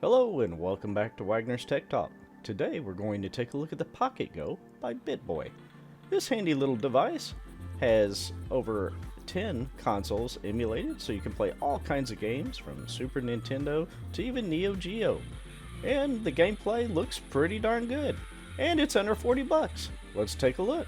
Hello and welcome back to Wagner's Tech Talk. Today we're going to take a look at the Pocket Go by BittBoy. This handy little device has over 10 consoles emulated, so you can play all kinds of games from Super Nintendo to even NeoGEO. And the gameplay looks pretty darn good. And it's under 40 bucks. Let's take a look.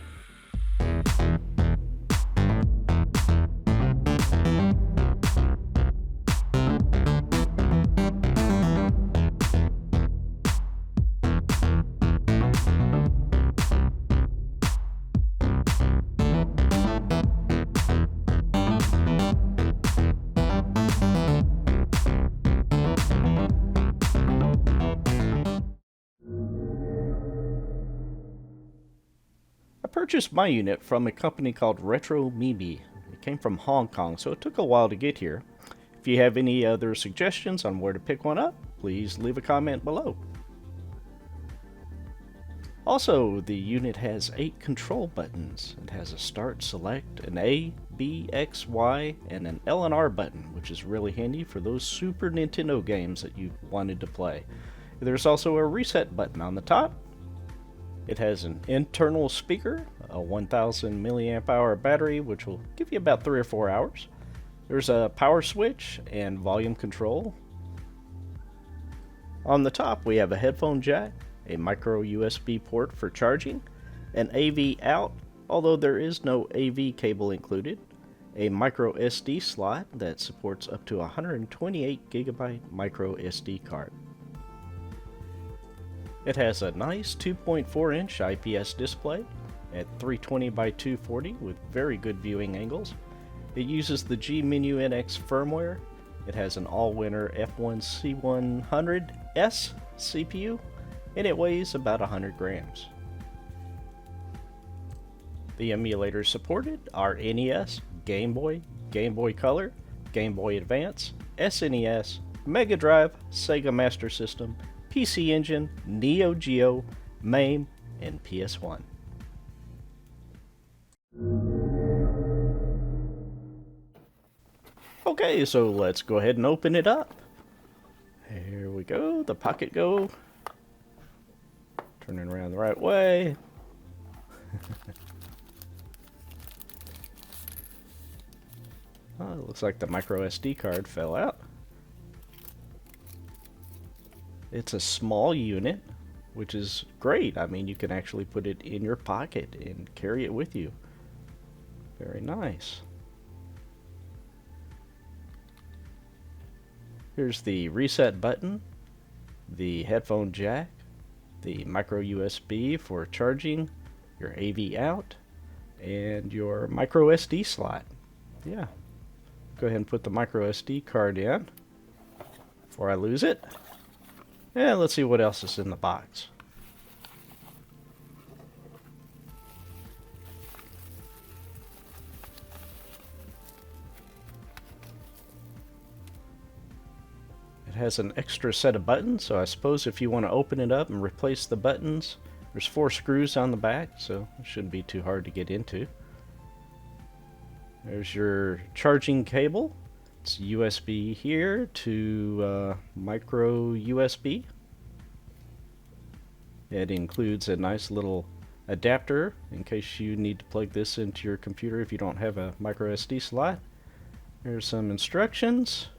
I purchased my unit from a company called MAME. It came from Hong Kong, so it took a while to get here. If you have any other suggestions on where to pick one up, please leave a comment below. Also, the unit has 8 control buttons. It has a start, select, an A, B, X, Y, and an L and R button, which is really handy for those Super Nintendo games that you wanted to play. There's also a reset button on the top. It has an internal speaker, a 1000 milliamp hour battery, which will give you about 3 or 4 hours. There's a power switch and volume control. On the top, we have a headphone jack, a micro USB port for charging, an AV out, although there is no AV cable included, a micro SD slot that supports up to 128 gigabyte micro SD card. It has a nice 2.4 inch IPS display at 320 by 240 with very good viewing angles. It uses the G-Menu NX firmware. It has an all-winner F1C100S CPU, and it weighs about 100 grams. The emulators supported are NES, Game Boy, Game Boy Color, Game Boy Advance, SNES, Mega Drive, Sega Master System, PC Engine, NeoGEO, MAME, and PS1. Okay, so let's go ahead and open it up. Here we go, the Pocket Go. Turning around the right way. Oh, it looks like the micro SD card fell out. It's a small unit, which is great. I mean, you can actually put it in your pocket and carry it with you. Very nice. Here's the reset button, the headphone jack, the micro USB for charging, your AV out, and your micro SD slot. Yeah. Go ahead and put the micro SD card in before I lose it. And let's see what else is in the box. It has an extra set of buttons, so I suppose if you want to open it up and replace the buttons, there's 4 screws on the back, so it shouldn't be too hard to get into. There's your charging cable. It's USB here to micro USB. It includes a nice little adapter in case you need to plug this into your computer if you don't have a micro SD slot. There's some instructions.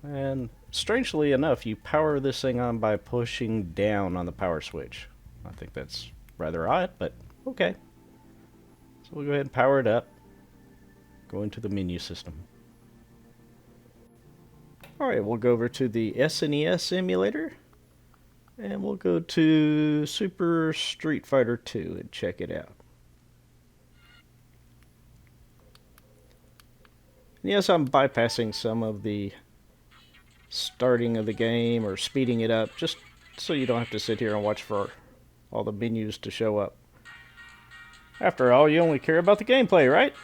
And strangely enough, you power this thing on by pushing down on the power switch. I think that's rather odd, but okay. So we'll go ahead and power it up. Go into the menu system. Alright, we'll go over to the SNES emulator. And we'll go to Super Street Fighter 2 and check it out. And yes, I'm bypassing some of the starting of the game or speeding it up just so you don't have to sit here and watch for all the menus to show up. After all, you only care about the gameplay, right?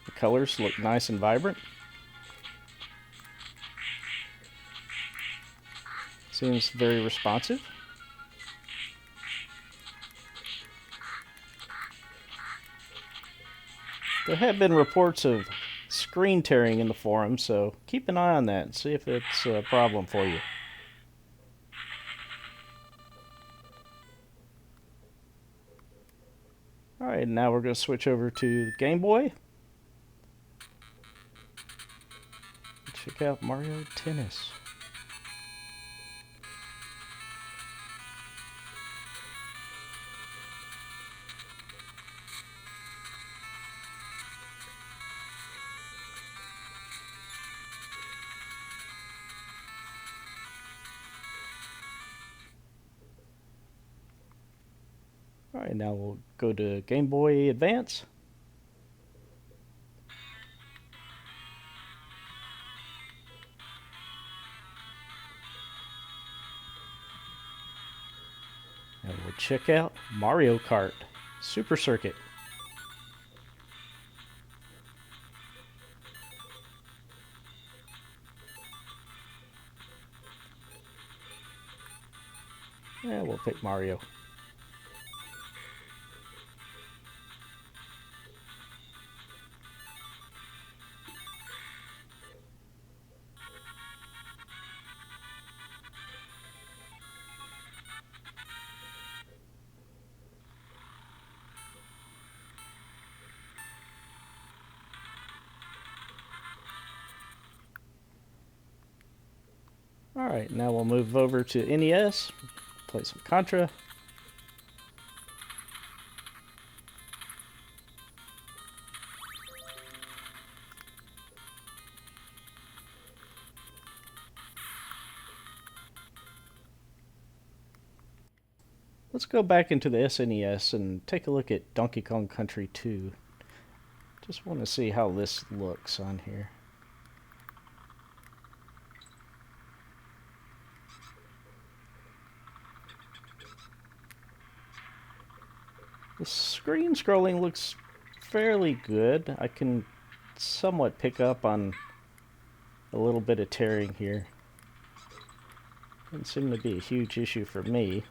The colors look nice and vibrant. Seems very responsive. There have been reports of screen tearing in the forum, so keep an eye on that and see if it's a problem for you. Alright, now we're going to switch over to the Game Boy. Check out Mario Tennis. Alright, now we'll go to Game Boy Advance. And we'll check out Mario Kart Super Circuit. Yeah, we'll pick Mario. Alright, now we'll move over to NES, play some Contra. Let's go back into the SNES and take a look at Donkey Kong Country 2. Just want to see how this looks on here. The screen scrolling looks fairly good. I can somewhat pick up on a little bit of tearing here. Doesn't seem to be a huge issue for me.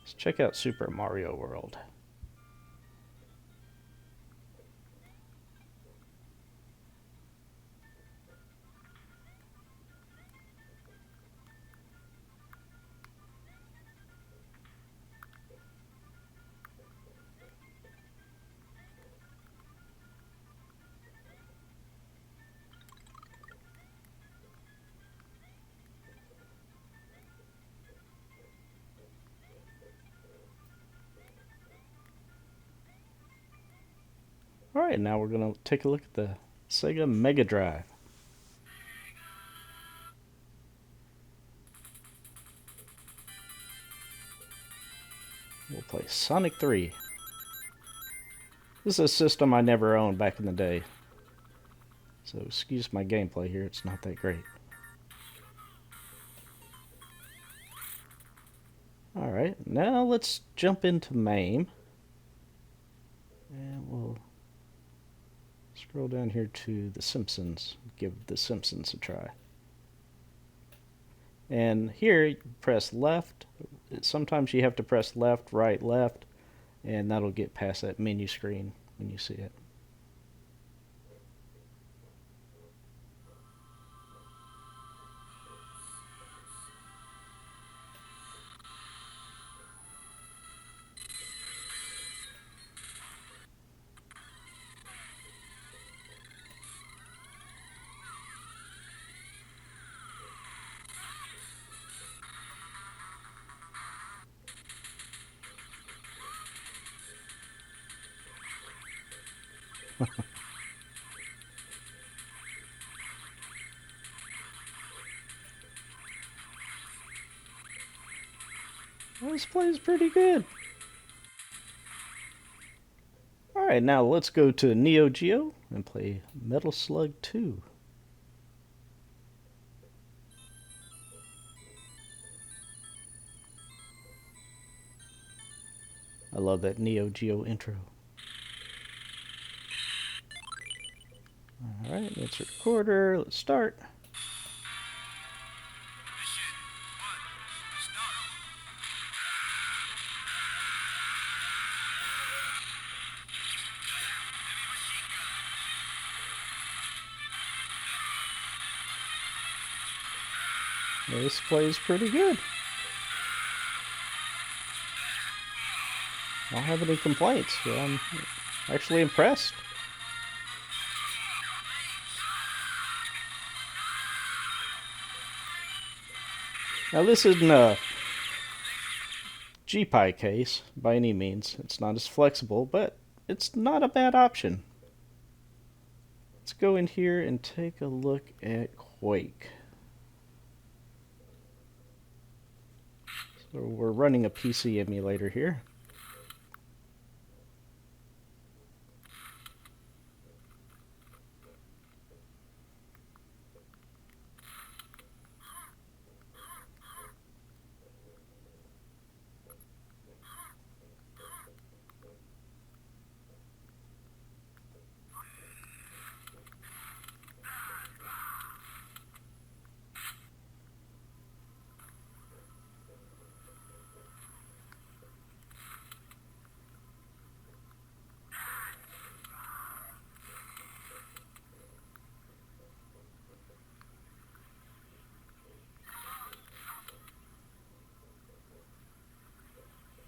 Let's check out Super Mario World. Alright, now we're going to take a look at the Sega Mega Drive. We'll play Sonic 3. This is a system I never owned back in the day, so excuse my gameplay here, it's not that great. Alright, now let's jump into MAME. And we'll scroll down here to The Simpsons. Give The Simpsons a try. And here, you press left. Sometimes you have to press left, right, left, and that'll get past that menu screen when you see it. Well, this plays pretty good. Alright, now let's go to NeoGEO and play Metal Slug 2. I love that NeoGEO intro. Alright, insert recorder, let's start. This plays pretty good. I don't have any complaints, so I'm actually impressed. Now this isn't a GPI case by any means. It's not as flexible, but it's not a bad option. Let's go in here and take a look at Quake. So we're running a PC emulator here.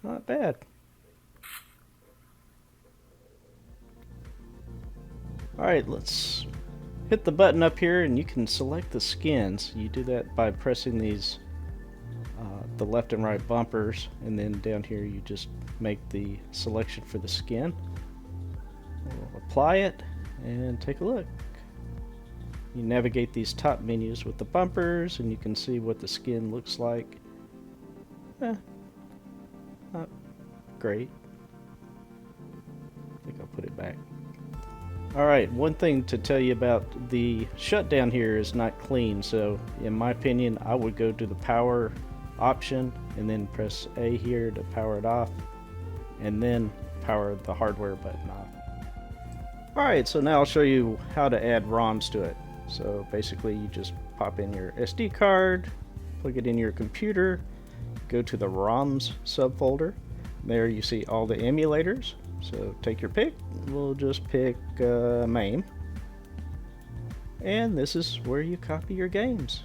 Not bad. Alright, let's hit the button up here and you can select the skins. You do that by pressing these, the left and right bumpers, and then down here you just make the selection for the skin. We'll apply it and take a look. You navigate these top menus with the bumpers and you can see what the skin looks like. Not great. I think I'll put it back. Alright, one thing to tell you about the shutdown here is not clean, so in my opinion I would go to the power option and then press A here to power it off, and then power the hardware button off. Alright, so now I'll show you how to add ROMs to it. So basically you just pop in your SD card, plug it in your computer, go to the ROMs subfolder. There you see all the emulators. So take your pick. We'll just pick MAME. And this is where you copy your games.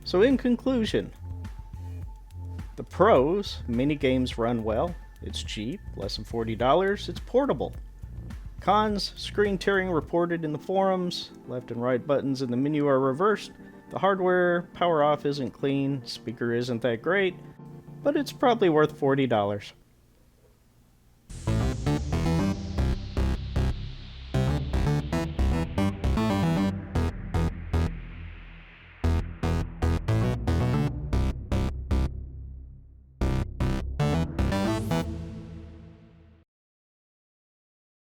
So in conclusion, the pros: many games run well, it's cheap, less than $40, it's portable. Cons: screen tearing reported in the forums, left and right buttons in the menu are reversed, the hardware power off isn't clean, speaker isn't that great, but it's probably worth $40.